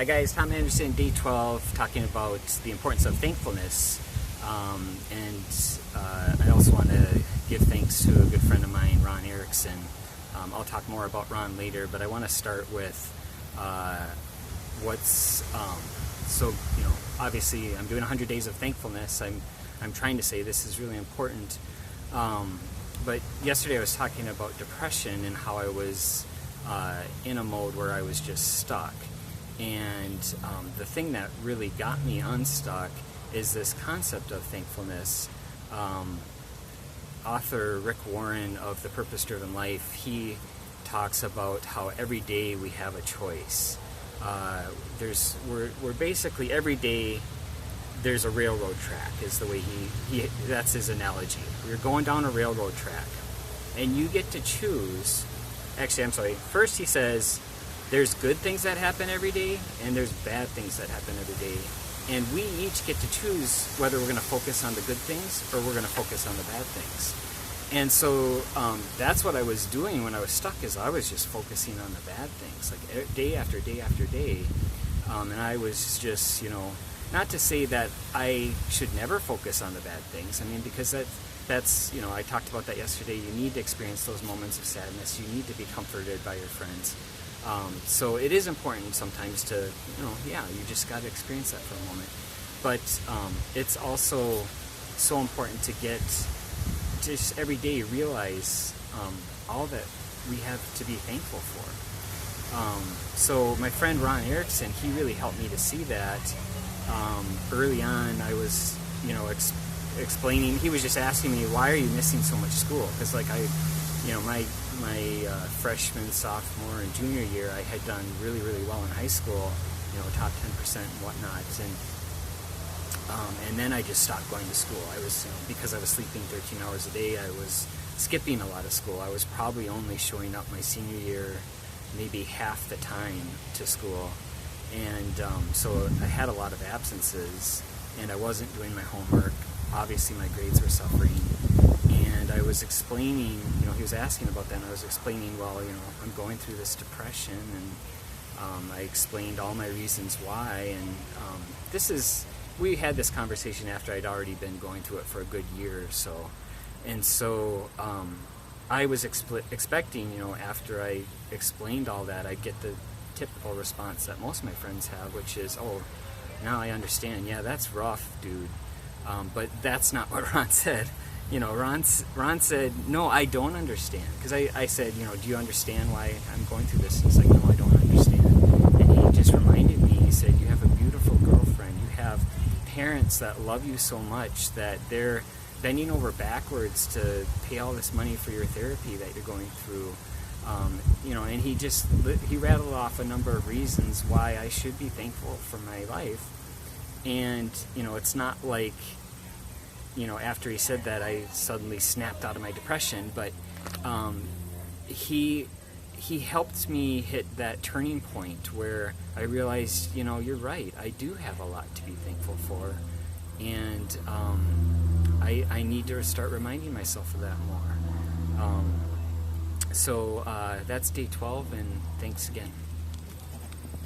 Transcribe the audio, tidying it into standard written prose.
Hi guys, Tom Anderson, day 12, talking about the importance of thankfulness. I also want to give thanks to a good friend of mine, Ron Erickson. I'll talk more about Ron later, but I want to start with obviously I'm doing 100 days of thankfulness. I'm trying to say this is really important. But yesterday I was talking about depression and how I was in a mode where I was just stuck. And the thing that really got me unstuck is this concept of thankfulness. Author Rick Warren of The Purpose-Driven Life, he talks about how every day we have a choice. We're basically every day there's a railroad track is the way that's his analogy. You're going down a railroad track and you get to choose. Actually, I'm sorry. First he says there's good things that happen every day and there's bad things that happen every day. And we each get to choose whether we're going to focus on the good things or we're going to focus on the bad things. And so that's what I was doing when I was stuck, is I was just focusing on the bad things, like day after day after day. And I was just, not to say that I should never focus on the bad things. I mean, because that's I talked about that yesterday. You need to experience those moments of sadness. You need to be comforted by your friends. So it is important sometimes to, you just got to experience that for a moment. But it's also so important to get, just every day realize all that we have to be thankful for. So my friend Ron Erickson, he really helped me to see that. Early on, I was, explaining, he was just asking me, why are you missing so much school? Because my freshman, sophomore, and junior year, I had done really, really well in high school, top 10% and whatnot, and then I just stopped going to school. I was, because I was sleeping 13 hours a day, I was skipping a lot of school. I was probably only showing up my senior year maybe half the time to school, and so I had a lot of absences, and I wasn't doing my homework. Obviously my grades were suffering. And I was explaining, he was asking about that, and I was explaining, well, I'm going through this depression, and I explained all my reasons why, and we had this conversation after I'd already been going through it for a good year or so, and so I was expecting, after I explained all that, I'd get the typical response that most of my friends have, which is, oh, now I understand, yeah, that's rough, dude, but that's not what Ron said. Ron said, no, I don't understand. Because I said, do you understand why I'm going through this? And he's like, no, I don't understand. And he just reminded me, he said, you have a beautiful girlfriend. You have parents that love you so much that they're bending over backwards to pay all this money for your therapy that you're going through. And he rattled off a number of reasons why I should be thankful for my life. And, it's not like, after he said that, I suddenly snapped out of my depression, but he helped me hit that turning point where I realized, you're right, I do have a lot to be thankful for, and I need to start reminding myself of that more. So that's day 12, and thanks again.